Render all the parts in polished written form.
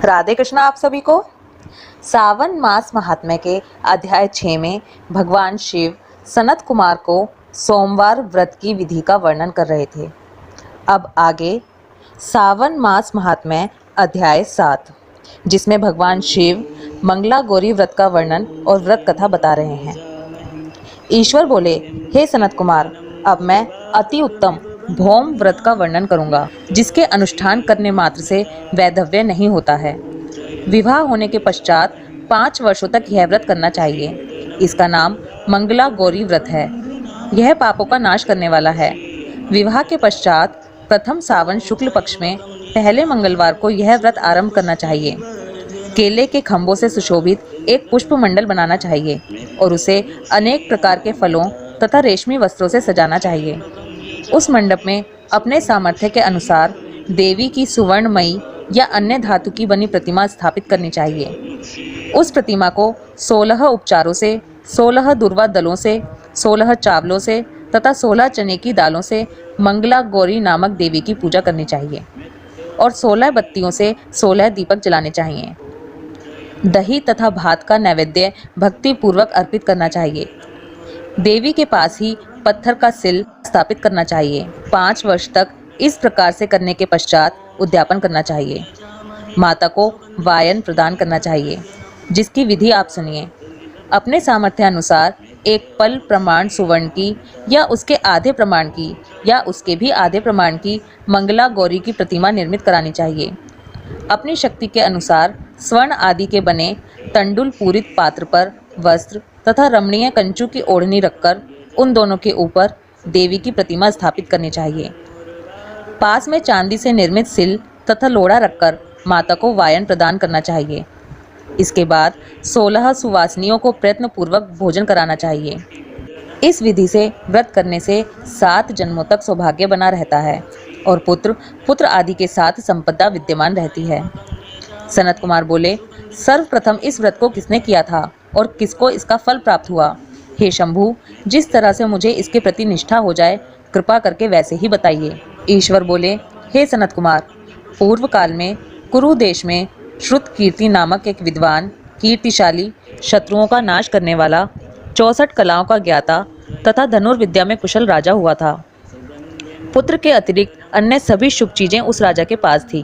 राधे कृष्णा आप सभी को। सावन मास महात्म्य के अध्याय 6 में भगवान शिव सनत कुमार को सोमवार व्रत की विधि का वर्णन कर रहे थे। अब आगे सावन मास महात्म्य अध्याय 7, जिसमें भगवान शिव मंगला गौरी व्रत का वर्णन और व्रत कथा बता रहे हैं। ईश्वर बोले, हे सनत कुमार, अब मैं अति उत्तम भौम व्रत का वर्णन करूंगा, जिसके अनुष्ठान करने मात्र से वैधव्य नहीं होता है। विवाह होने के पश्चात 5 वर्षों तक यह व्रत करना चाहिए। इसका नाम मंगला गौरी व्रत है। यह पापों का नाश करने वाला है। विवाह के पश्चात प्रथम सावन शुक्ल पक्ष में पहले मंगलवार को यह व्रत आरंभ करना चाहिए। केले के खंभों से सुशोभित एक पुष्प मंडल बनाना चाहिए और उसे अनेक प्रकार के फलों तथा रेशमी वस्त्रों से सजाना चाहिए। उस मंडप में अपने सामर्थ्य के अनुसार देवी की सुवर्णमयी या अन्य धातु की बनी प्रतिमा स्थापित करनी चाहिए। उस प्रतिमा को 16 उपचारों से, 16 दुर्वा दलों से, 16 चावलों से तथा 16 चने की दालों से मंगला गौरी नामक देवी की पूजा करनी चाहिए और 16 बत्तियों से 16 दीपक जलाने चाहिए। दही तथा भात का नैवेद्य भक्ति पूर्वक अर्पित करना चाहिए। देवी के पास ही पत्थर का सिल स्थापित करना चाहिए। 5 वर्ष तक इस प्रकार से करने के पश्चात उद्यापन करना चाहिए। माता को वायन प्रदान करना चाहिए, जिसकी विधि आप सुनिए। अपने सामर्थ्य अनुसार एक पल प्रमाण सुवर्ण की या उसके आधे प्रमाण की या उसके भी आधे प्रमाण की मंगला गौरी की प्रतिमा निर्मित करानी चाहिए। अपनी शक्ति के अनुसार स्वर्ण आदि के बने तंडुल पूरित पात्र पर वस्त्र तथा रमणीय कंचू की ओढ़नी रखकर उन दोनों के ऊपर देवी की प्रतिमा स्थापित करनी चाहिए। पास में चांदी से निर्मित सिल तथा लोढ़ा रखकर माता को वायन प्रदान करना चाहिए। इसके बाद 16 सुवासिनियों को प्रयत्न पूर्वक भोजन कराना चाहिए। इस विधि से व्रत करने से 7 जन्मों तक सौभाग्य बना रहता है और पुत्र आदि के साथ संपदा विद्यमान रहती है। सनत कुमार बोले, सर्वप्रथम इस व्रत को किसने किया था और किसको इसका फल प्राप्त हुआ? हे शंभु, जिस तरह से मुझे इसके प्रति निष्ठा हो जाए, कृपा करके वैसे ही बताइए। ईश्वर बोले, हे सनत कुमार, पूर्व काल में कुरु देश में श्रुत कीर्ति नामक एक विद्वान, कीर्तिशाली, शत्रुओं का नाश करने वाला, 64 कलाओं का ज्ञाता तथा धनुर्विद्या में कुशल राजा हुआ था। पुत्र के अतिरिक्त अन्य सभी शुभ चीजें उस राजा के पास थी।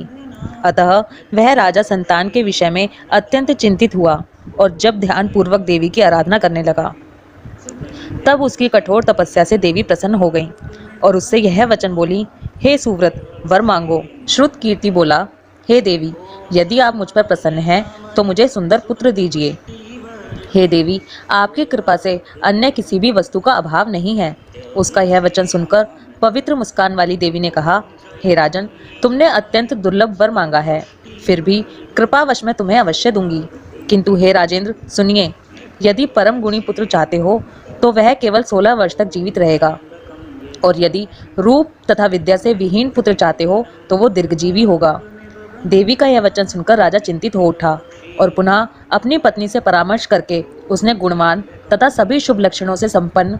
अतः वह राजा संतान के विषय में अत्यंत चिंतित हुआ और जब ध्यान पूर्वक देवी की आराधना करने लगा, तब उसकी कठोर तपस्या से देवी प्रसन्न हो गईं और उससे यह वचन बोली, हे सुव्रत, वर मांगो। श्रुत कीर्ति बोला, हे देवी, यदि आप मुझ पर प्रसन्न हैं तो मुझे सुंदर पुत्र दीजिए। हे देवी, आपकी कृपा से अन्य किसी भी वस्तु का अभाव नहीं है। उसका यह वचन सुनकर पवित्र मुस्कान वाली देवी ने कहा, हे राजन, तुमने अत्यंत दुर्लभ वर मांगा है, फिर भी कृपावश मैं तुम्हें अवश्य दूंगी। किंतु हे राजेंद्र, सुनिए, यदि परम गुणी पुत्र चाहते हो तो वह केवल 16 वर्ष तक जीवित रहेगा, और यदि रूप तथा विद्या से विहीन पुत्र चाहते हो तो वो दीर्घजीवी होगा। देवी का यह वचन सुनकर राजा चिंतित हो उठा और पुनः अपनी पत्नी से परामर्श करके उसने गुणवान तथा सभी शुभ लक्षणों से संपन्न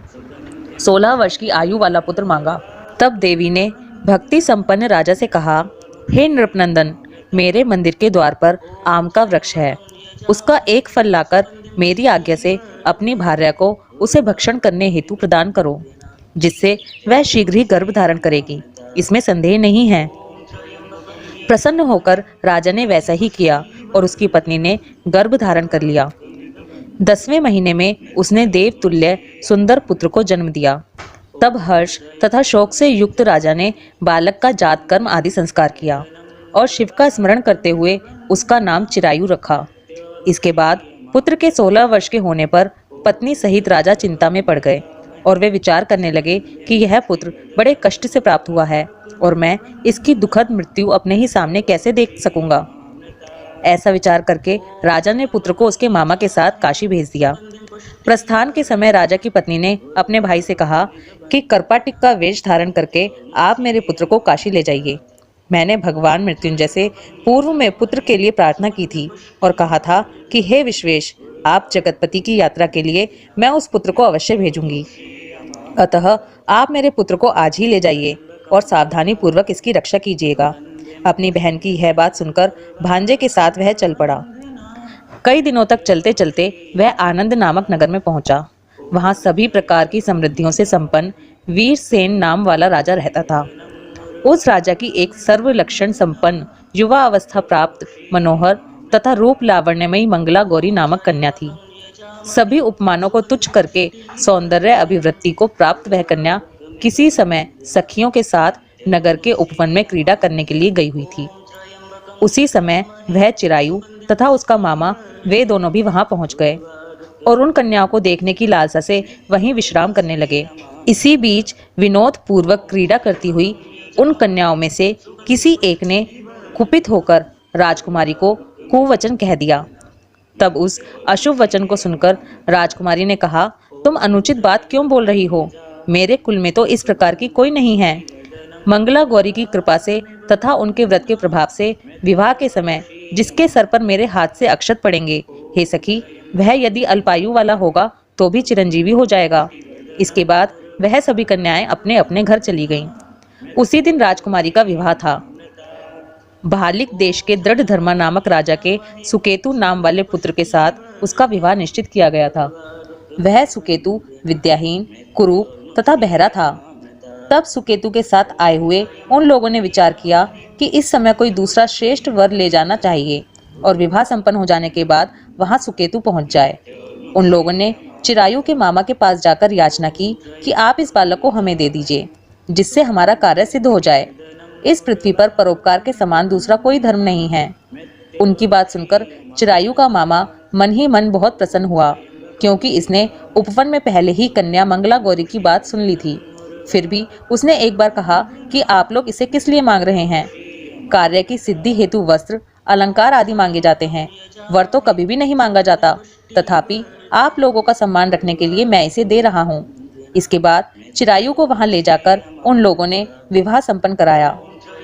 16 वर्ष की आयु वाला पुत्र मांगा। तब देवी ने भक्ति संपन्न राजा से कहा, हे नृपनंदन, मेरे मंदिर के द्वार पर आम का वृक्ष है। उसका एक फल लाकर मेरी आज्ञा से अपनी भार्या को उसे भक्षण करने हेतु प्रदान करो, जिससे वह शीघ्र ही गर्भ धारण करेगी, इसमें संदेह नहीं है। प्रसन्न होकर राजा ने वैसा ही किया और उसकी पत्नी ने गर्भ धारण कर लिया। 10वें महीने में उसने देवतुल्य सुंदर पुत्र को जन्म दिया। तब हर्ष तथा शोक से युक्त राजा ने बालक का जात कर्म आदि संस्कार किया और शिव का स्मरण करते हुए उसका नाम चिरायु रखा। इसके बाद पुत्र के 16 वर्ष के होने पर पत्नी सहित राजा चिंता में पड़ गए और वे विचार करने लगे कि यह पुत्र बड़े कष्ट से प्राप्त हुआ है और मैं इसकी दुखद मृत्यु अपने ही सामने कैसे देख सकूंगा। ऐसा विचार करके राजा ने पुत्र को उसके मामा के साथ काशी भेज दिया। प्रस्थान के समय राजा की पत्नी ने अपने भाई से कहा कि कर्पाटिक का वेश धारण करके आप मेरे पुत्र को काशी ले जाइए। मैंने भगवान मृत्युंजय से पूर्व में पुत्र के लिए प्रार्थना की थी और कहा था कि हे विश्वेश, आप जगतपति की यात्रा के लिए मैं उस पुत्र को अवश्य भेजूंगी। अतः आप मेरे पुत्र को आज ही ले जाइए और सावधानी पूर्वक इसकी रक्षा कीजिएगा। अपनी बहन की यह बात सुनकर भांजे के साथ वह चल पड़ा। कई दिनों तक चलते चलते वह आनंद नामक नगर में पहुंचा। वहां सभी प्रकार की समृद्धियों से संपन्न वीरसेन नाम वाला राजा रहता था। उस राजा की एक सर्वलक्षण संपन्न युवा अवस्था प्राप्त मनोहर तथा रूप लावण्यमयी मंगला गौरी नामक कन्या थी। सभी उपमानों को तुच्छ करके सौंदर्य अभिवृद्धि को प्राप्त वह कन्या किसी समय सखियों के साथ नगर के उपवन में क्रीड़ा करने के लिए गई हुई थी। उसी समय वह चिरायु तथा उसका मामा वे दोनों भी वहां पहुंच गए और उन कन्याओं को देखने की लालसा से वहीं विश्राम करने लगे। इसी बीच विनोद पूर्वक क्रीड़ा करती हुई उन कन्याओं में से किसी एक ने कुपित होकर राजकुमारी को कुवचन कह दिया। तब उस अशुभ वचन को सुनकर राजकुमारी ने कहा, तुम अनुचित बात क्यों बोल रही हो? मेरे कुल में तो इस प्रकार की कोई नहीं है। मंगला गौरी की कृपा से तथा उनके व्रत के प्रभाव से विवाह के समय जिसके सर पर मेरे हाथ से अक्षत पड़ेंगे, हे सखी, वह यदि अल्पायु वाला होगा तो भी चिरंजीवी हो जाएगा। इसके बाद वह सभी कन्याएं अपने अपने घर चली गईं। उसी दिन राजकुमारी का विवाह था। भालिक देश के दृढ़ धर्मा नामक राजा के सुकेतु नाम वाले पुत्र के साथ उसका विवाह निश्चित किया गया था। वह सुकेतु विद्याहीन, कुरूप तथा बहरा था। तब सुकेतु के साथ आए हुए उन लोगों ने विचार किया कि इस समय कोई दूसरा श्रेष्ठ वर ले जाना चाहिए और विवाह संपन्न हो जाने के बाद वहां सुकेतु पहुंच जाए। उन लोगों ने चिरायु के मामा के पास जाकर याचना की कि आप इस बालक को हमें दे दीजिए, जिससे हमारा कार्य सिद्ध हो जाए। इस पृथ्वी पर परोपकार के समान दूसरा कोई धर्म नहीं है। उनकी बात सुनकर चिरायु का मामा मन ही मन बहुत प्रसन्न हुआ, क्योंकि इसने उपवन में पहले ही कन्या मंगला गौरी की बात सुन ली थी। फिर भी उसने एक बार कहा कि आप लोग इसे किस लिए मांग रहे हैं? कार्य की सिद्धि हेतु वस्त्र, अलंकार आदि मांगे जाते हैं, वर तो कभी भी नहीं मांगा जाता। तथापि आप लोगों का सम्मान रखने के लिए मैं इसे दे रहा हूँ। इसके बाद चिरायु को वहां ले जाकर उन लोगों ने विवाह संपन्न कराया।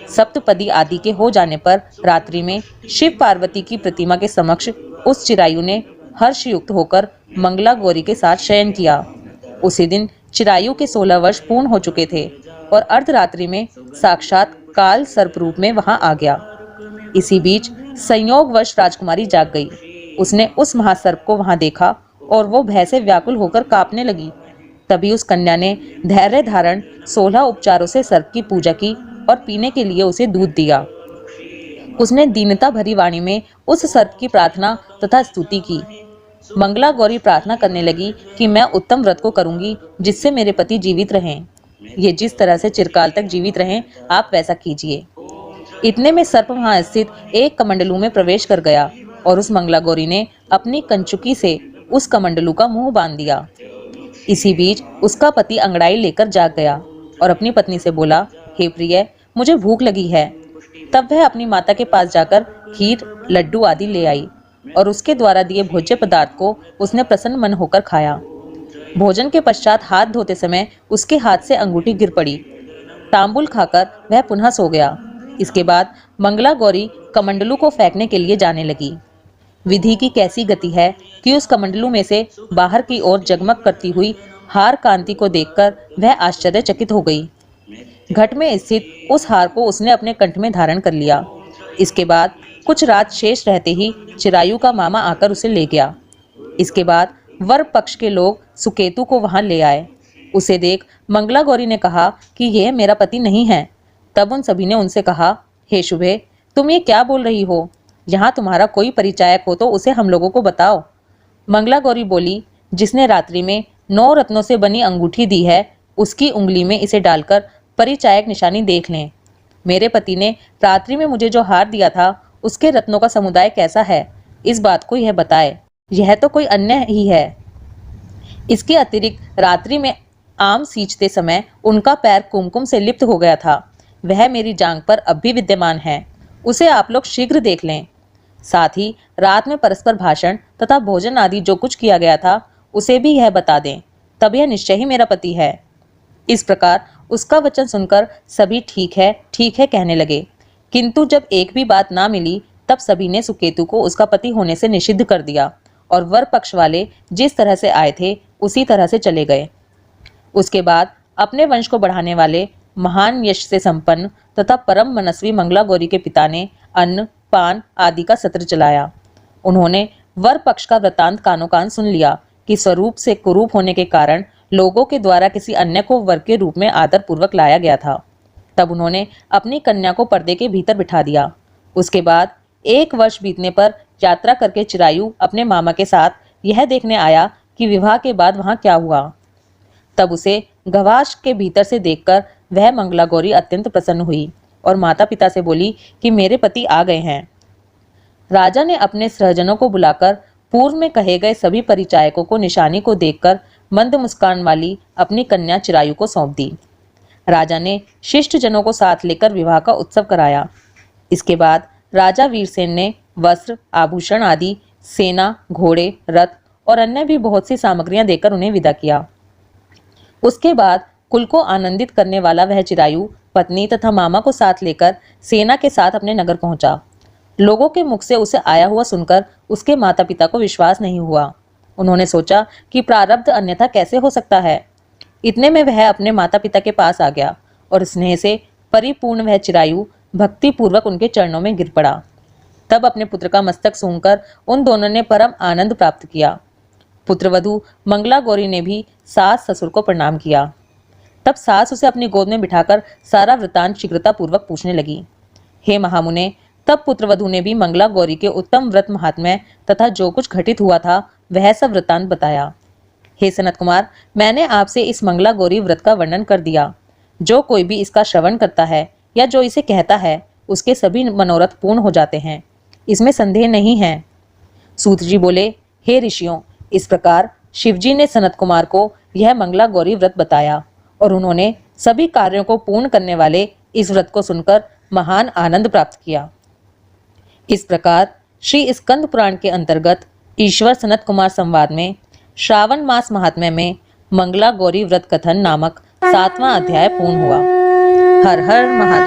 सप्तपदी आदि के हो जाने पर रात्रि में शिव पार्वती की प्रतिमा के समक्ष उस चिरायु ने हर्षयुक्त होकर मंगला गौरी के साथ शयन किया। उसी दिन चिरायु के 16 वर्ष पूर्ण हो चुके थे और अर्धरात्रि में साक्षात काल सर्प रूप में वहां आ गया। इसी बीच संयोगवश राजकुमारी जाग गई। उसने उस महासर्प को वहां देखा और वो भय से व्याकुल होकर कांपने लगी। तभी उस कन्या ने धैर्य धारण 16 उपचारों से सर्प की पूजा की और पीने के लिए उसे दूध दिया। उसने दीनता भरी वाणी में उस सर्प की प्रार्थना तथा स्तुति की। मंगला गौरी प्रार्थना करने लगी कि मैं उत्तम व्रत को करूंगी जिससे मेरे पति जीवित रहें। ये जिस तरह से चिरकाल तक जीवित रहें, आप वैसा कीजिए। इतने में सर्प वहां स्थित एक कमंडलू में प्रवेश कर गया और उस मंगला गौरी ने अपनी कंचुकी से उस कमंडलू का मुंह बांध दिया। इसी बीच उसका पति अंगड़ाई लेकर जाग गया और अपनी पत्नी से बोला, हे प्रिय, मुझे भूख लगी है। तब वह अपनी माता के पास जाकर खीर, लड्डू आदि ले आई और उसके द्वारा दिए भोज्य पदार्थ को उसने प्रसन्न मन होकर खाया। भोजन के पश्चात हाथ धोते समय उसके हाथ से अंगूठी गिर पड़ी। तांबुल खाकर वह पुनः सो गया। इसके बाद मंगला गौरी कमंडलू को फेंकने के लिए जाने लगी। विधि की कैसी गति है कि उस कमंडलू में से बाहर की ओर जगमग करती हुई हार कांति को देखकर वह आश्चर्यचकित हो गई। घट में स्थित उस हार को उसने अपने कंठ में धारण कर लिया। इसके बाद कुछ रात शेष रहते ही चिरायु का मामा आकर उसे ले गया। इसके बाद वर पक्ष के लोग सुकेतु को वहां ले आए। उसे देख मंगला गौरी ने कहा कि यह मेरा पति नहीं है। तब उन सभी ने उनसे कहा, हे शुभे, तुम ये क्या बोल रही हो? यहाँ तुम्हारा कोई परिचायक हो तो उसे हम लोगों को बताओ। मंगला गौरी बोली, जिसने रात्रि में 9 रत्नों से बनी अंगूठी दी है, उसकी उंगली में इसे डालकर परिचायक निशानी देख लें। मेरे पति ने रात्रि में मुझे जो हार दिया था, उसके रत्नों का समुदाय कैसा है, इस बात को यह बताए। यह तो कोई अन्य ही है। इसके अतिरिक्त रात्रि में आम सींचते समय उनका पैर कुमकुम से लिप्त हो गया था। वह मेरी जांघ पर अब भी विद्यमान है। उसे आप लोग शीघ्र देख लें। साथ ही रात में परस्पर भाषण तथा भोजन आदि जो कुछ किया गया था, उसे भी यह बता दें। तब यह निश्चय ही मेरा पति है। इस प्रकार उसका वचन सुनकर सभी ठीक है कहने लगे। किंतु जब एक भी बात ना मिली, तब सभी ने सुकेतु को उसका पति होने से निषिद्ध कर दिया और वर पक्ष वाले जिस तरह से आए थे उसी तरह से चले गए। उसके बाद अपने वंश को बढ़ाने वाले महान यश से संपन्न तथा परम मनस्वी मंगला गौरी के पिता ने अन्न पान आदि का सत्र चलाया। उन्होंने वर पक्ष का वृतांत कानो कान सुन लिया कि स्वरूप से कुरूप होने के कारण लोगों के द्वारा किसी अन्य को वर के रूप में आदर पूर्वक लाया गया था। तब उन्होंने अपनी कन्या को पर्दे के भीतर बिठा दिया। उसके बाद 1 वर्ष बीतने पर यात्रा करके चिरायु अपने मामा के साथ यह देखने आया कि विवाह के बाद वहां क्या हुआ। तब उसे गवाश के भीतर से देखकर वह मंगला गौरी अत्यंत प्रसन्न हुई और माता पिता से बोली कि मेरे पति आ गए हैं। राजा ने अपने सहजनों को बुलाकर पूर्व में कहे गए सभी परिचायकों को निशानी को देखकर मंद मुस्कान वाली अपनी कन्या चिरायु को सौंप दी। राजा ने शिष्ट जनों को साथ लेकर विवाह का उत्सव कराया। इसके बाद राजा वीरसेन ने वस्त्र आभूषण आदि सेना घोड़े रथ और अन्य भी बहुत सी सामग्रियां देकर उन्हें विदा किया। उसके बाद कुल को आनंदित करने वाला वह चिरायु पत्नी तथा मामा को साथ लेकर सेना के साथ अपने नगर पहुंचा। लोगों के मुख से उसे आया हुआ सुनकर उसके माता पिता को विश्वास नहीं हुआ। उन्होंने सोचा कि प्रारब्ध अन्यथा कैसे हो सकता है। इतने में वह अपने माता पिता के पास आ गया और स्नेह से परिपूर्ण वह चिरायु भक्ति पूर्वक उनके चरणों में गिर पड़ा। तब अपने पुत्र का मस्तक सूंघकर उन दोनों ने परम आनंद प्राप्त किया। पुत्रवधू मंगला गौरी ने भी सास ससुर को प्रणाम किया। तब सास उसे अपनी गोद में बिठाकर सारा वृतांत शीघ्रता पूर्वक पूछने लगी। हे महामुने, तब पुत्रवधू ने भी मंगला गौरी के उत्तम व्रत महात्म्य तथा जो कुछ घटित हुआ था वह सब वृतांत बताया। हे सनत कुमार, मैंने आपसे इस मंगला गौरी व्रत का वर्णन कर दिया। जो कोई भी इसका श्रवण करता है या जो इसे कहता है उसके सभी मनोरथ पूर्ण हो जाते हैं, इसमें संदेह नहीं है। सूत जी बोले, हे ऋषियों, इस प्रकार शिवजी ने सनत कुमार को यह मंगला गौरी व्रत बताया और उन्होंने सभी कार्यों को पूर्ण करने वाले इस व्रत को सुनकर महान आनंद प्राप्त किया। इस प्रकार श्री स्कंद पुराण के अंतर्गत ईश्वर सनत कुमार संवाद में श्रावण मास महात्म्य में मंगला गौरी व्रत कथन नामक 7वां अध्याय पूर्ण हुआ। हर हर महादेव।